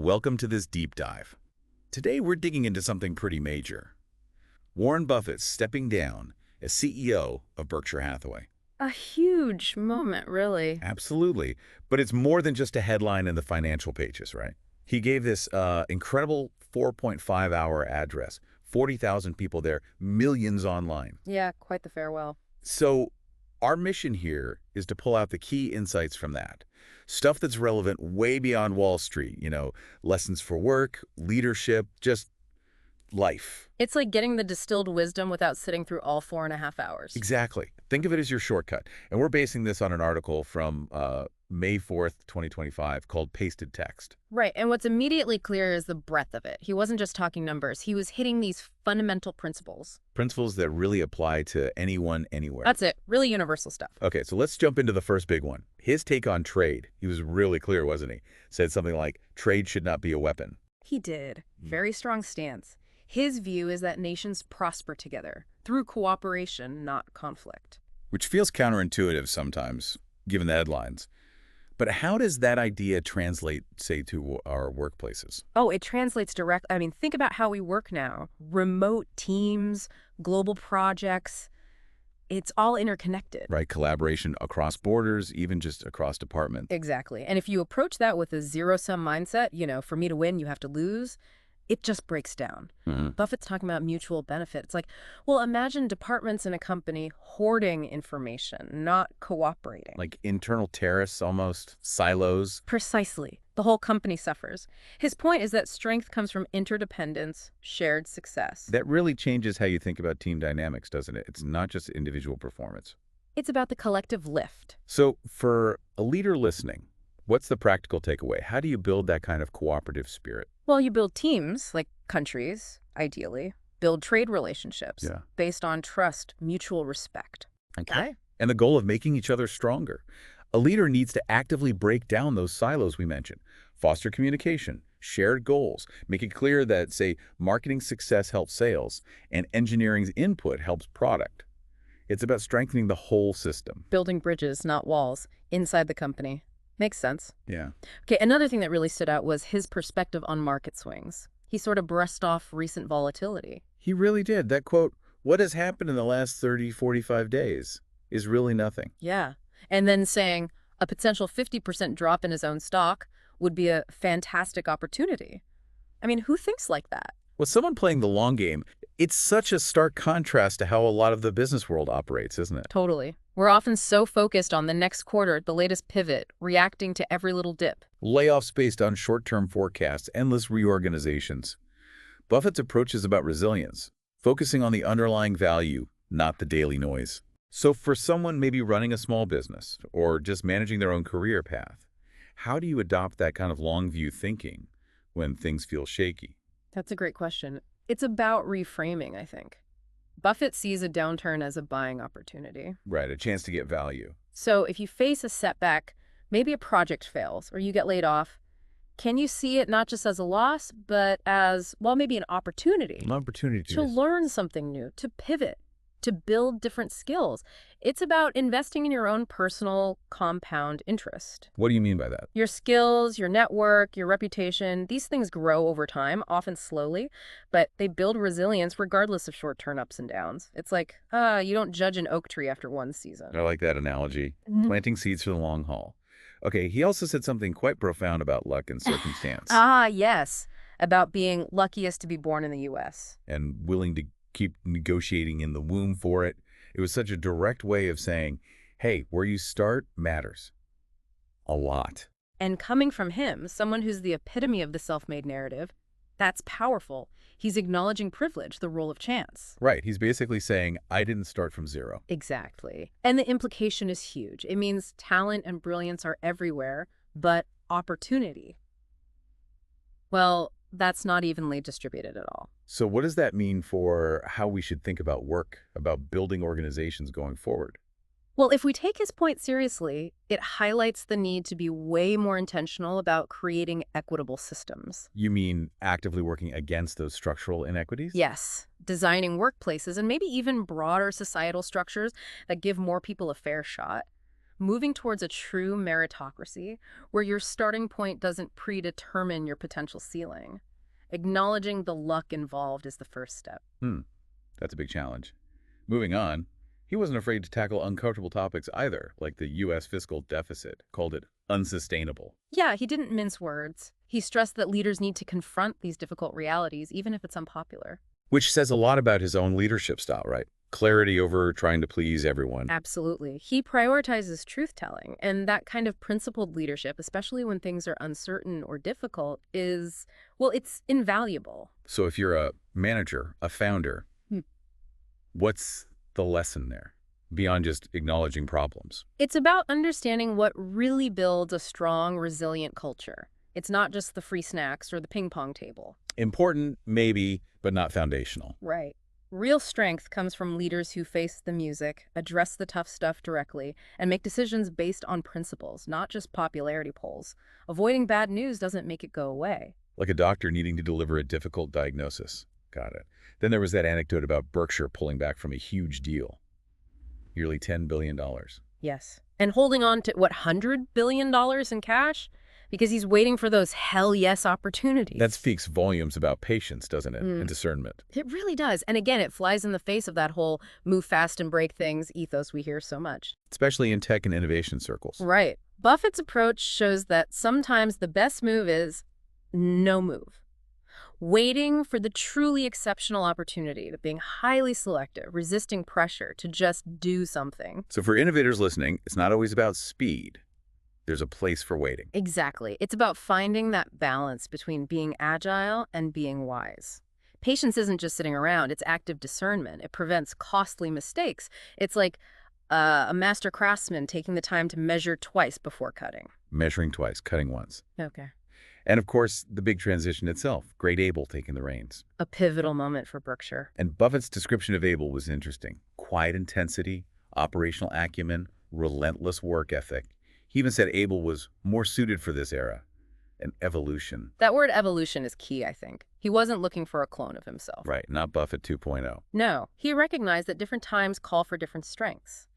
welcome to this deep dive. Today we're digging into something pretty major. Warren Buffett stepping down as CEO of Berkshire Hathaway. A huge moment, really. Absolutely, but it's more than just a headline in the financial pages, right? He gave this incredible 4.5-hour address, 40,000 people there, millions online. Yeah, quite the farewell. So our mission here is to pull out the key insights from that. Stuff that's relevant way beyond Wall Street, lessons for work, leadership, just life. It's like getting the distilled wisdom without sitting through all 4.5 hours. Exactly. Think of it as your shortcut. And we're basing this on an article from May 4th, 2025 called Pasted Text. Right, and what's immediately clear is the breadth of it. He wasn't just talking numbers. He was hitting these fundamental principles. Principles that really apply to anyone, anywhere. That's it. Really universal stuff. Okay, so let's jump into the first big one. His take on trade. He was really clear, wasn't he? Said something like, trade should not be a weapon. He did. Very strong stance. His view is that nations prosper together through cooperation, not conflict. Which feels counterintuitive sometimes, given the headlines. But how does that idea translate, say, to our workplaces? Oh, it translates direct. I mean, think about how we work now. Remote teams, global projects. It's all interconnected. Right, collaboration across borders, even just across departments. Exactly. And if you approach that with a zero-sum mindset, for me to win, you have to lose, it just breaks down. Buffett's talking about mutual benefit. It's like, well, imagine departments in a company hoarding information, not cooperating. Like internal tariffs, almost, silos. Precisely. The whole company suffers. His point is that strength comes from interdependence, shared success. That really changes how you think about team dynamics, doesn't it? It's not just individual performance. It's about the collective lift. So for a leader listening, what's the practical takeaway? How do you build that kind of cooperative spirit? Well, you build teams, like countries, ideally. Build trade relationships based on trust, mutual respect. Okay. And the goal of making each other stronger. A leader needs to actively break down those silos we mentioned, foster communication, shared goals, make it clear that, say, marketing success helps sales and engineering's input helps product. It's about strengthening the whole system. Building bridges, not walls, inside the company. Makes sense. Yeah. Okay, another thing that really stood out was his perspective on market swings. He sort of brushed off recent volatility. He really did. That quote, what has happened in the last 30, 45 days is really nothing. Yeah. And then saying a potential 50% drop in his own stock would be a fantastic opportunity. I mean, who thinks like that? With someone playing the long game, it's such a stark contrast to how a lot of the business world operates, isn't it? Totally. We're often so focused on the next quarter, the latest pivot, reacting to every little dip. Layoffs based on short-term forecasts, endless reorganizations. Buffett's approach is about resilience, focusing on the underlying value, not the daily noise. So for someone maybe running a small business or just managing their own career path, how do you adopt that kind of long-view thinking when things feel shaky? That's a great question. It's about reframing, I think. Buffett sees a downturn as a buying opportunity. Right, a chance to get value. So if you face a setback, maybe a project fails or you get laid off, can you see it not just as a loss, but as, well, maybe an opportunity? An opportunity to learn something new, to pivot, to build different skills. It's about investing in your own personal compound interest. What do you mean by that? Your skills, your network, your reputation, these things grow over time, often slowly, but they build resilience regardless of short-term ups and downs. It's like, you don't judge an oak tree after one season. I like that analogy. Planting seeds for the long haul. Okay, he also said something quite profound about luck and circumstance. Yes, about being luckiest to be born in the U.S. And willing to keep negotiating in the womb for it. It was such a direct way of saying, hey, where you start matters a lot. And coming from him, someone who's the epitome of the self-made narrative, that's powerful. He's acknowledging privilege, the role of chance. Right. He's basically saying, I didn't start from zero. Exactly. And the implication is huge. It means talent and brilliance are everywhere, but opportunity, well, that's not evenly distributed at all. So what does that mean for how we should think about work, about building organizations going forward? Well, if we take his point seriously, it highlights the need to be way more intentional about creating equitable systems. You mean actively working against those structural inequities? Yes. Designing workplaces and maybe even broader societal structures that give more people a fair shot. moving towards a true meritocracy where your starting point doesn't predetermine your potential ceiling. Acknowledging the luck involved is the first step. That's a big challenge. Moving on, he wasn't afraid to tackle uncomfortable topics either, like the U.S. fiscal deficit, called it unsustainable. Yeah, he didn't mince words. He stressed that leaders need to confront these difficult realities, even if it's unpopular. Which says a lot about his own leadership style, right? Clarity over trying to please everyone. Absolutely. He prioritizes truth-telling, and that kind of principled leadership, especially when things are uncertain or difficult, is, well, it's invaluable. So if you're a manager, a founder, what's the lesson there, beyond just acknowledging problems? It's about understanding what really builds a strong, resilient culture. It's not just the free snacks or the ping pong table. Important, maybe, but not foundational. Right. Real strength comes from leaders who face the music, address the tough stuff directly, and make decisions based on principles, not just popularity polls. Avoiding bad news doesn't make it go away. Like a doctor needing to deliver a difficult diagnosis. Got it. Then there was that anecdote about Berkshire pulling back from a huge deal. Nearly $10 billion. Yes. And holding on to, what, $100 billion in cash? Because he's waiting for those hell yes opportunities. That speaks volumes about patience, doesn't it? And discernment. It really does. And again, it flies in the face of that whole move fast and break things ethos we hear so much. Especially in tech and innovation circles. Right. Buffett's approach shows that sometimes the best move is no move. Waiting for the truly exceptional opportunity, but being highly selective, resisting pressure to just do something. So for innovators listening, it's not always about speed. There's a place for waiting. Exactly. It's about finding that balance between being agile and being wise. Patience isn't just sitting around, it's active discernment. It prevents costly mistakes. It's like a master craftsman taking the time to measure twice before cutting. Measuring twice, cutting once. Okay. And of course, the big transition itself, Great Abel taking the reins. A pivotal moment for Berkshire. And Buffett's description of Abel was interesting. Quiet intensity, operational acumen, relentless work ethic. He even said Abel was more suited for this era. An evolution. That word evolution is key, I think. He wasn't looking for a clone of himself. Right, not Buffett 2.0. No, he recognized that different times call for different strengths.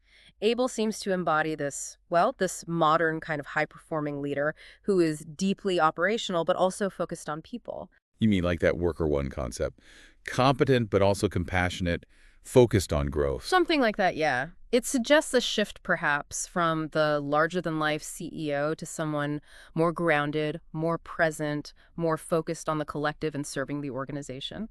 Abel seems to embody this, well, this modern kind of high-performing leader who is deeply operational but also focused on people. You mean like that worker one concept? Competent but also compassionate, focused on growth. Something like that, yeah. It suggests a shift, perhaps, from the larger-than-life CEO to someone more grounded, more present, more focused on the collective and serving the organization.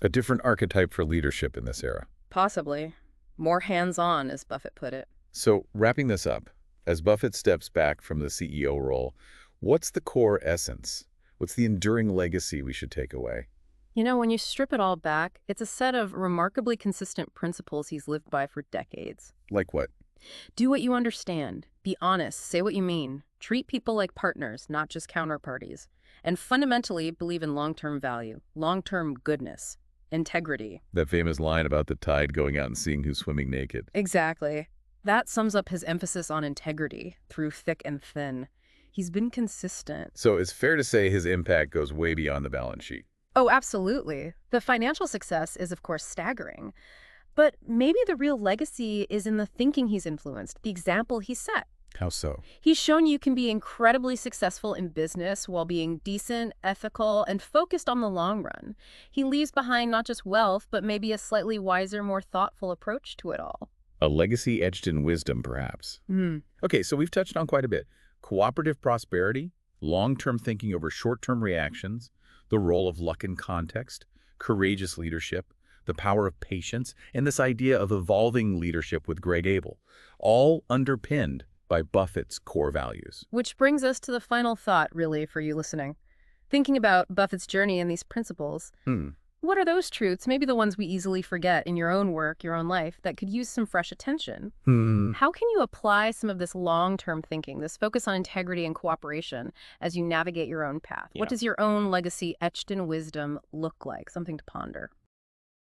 A different archetype for leadership in this era. Possibly. More hands-on, as Buffett put it. So, wrapping this up, as Buffett steps back from the CEO role, what's the core essence? What's the enduring legacy we should take away? You know, when you strip it all back, it's a set of remarkably consistent principles he's lived by for decades. Like what? Do what you understand. Be honest. Say what you mean. Treat people like partners, not just counterparties. And fundamentally believe in long-term value, long-term goodness, integrity. That famous line about the tide going out and seeing who's swimming naked. Exactly. That sums up his emphasis on integrity through thick and thin. He's been consistent. So it's fair to say his impact goes way beyond the balance sheet. Oh, absolutely. The financial success is, of course, staggering. But maybe the real legacy is in the thinking he's influenced, the example he set. How so? He's shown you can be incredibly successful in business while being decent, ethical, and focused on the long run. He leaves behind not just wealth, but maybe a slightly wiser, more thoughtful approach to it all. A legacy etched in wisdom, perhaps. Okay, so we've touched on quite a bit. Cooperative prosperity, long-term thinking over short-term reactions, the role of luck and context, courageous leadership, the power of patience, and this idea of evolving leadership with Greg Abel, all underpinned by Buffett's core values. Which brings us to the final thought, really, for you listening. Thinking about Buffett's journey and these principles, what are those truths, maybe the ones we easily forget in your own work, your own life, that could use some fresh attention? How can you apply some of this long-term thinking, this focus on integrity and cooperation as you navigate your own path? What does your own legacy etched in wisdom look like? Something to ponder.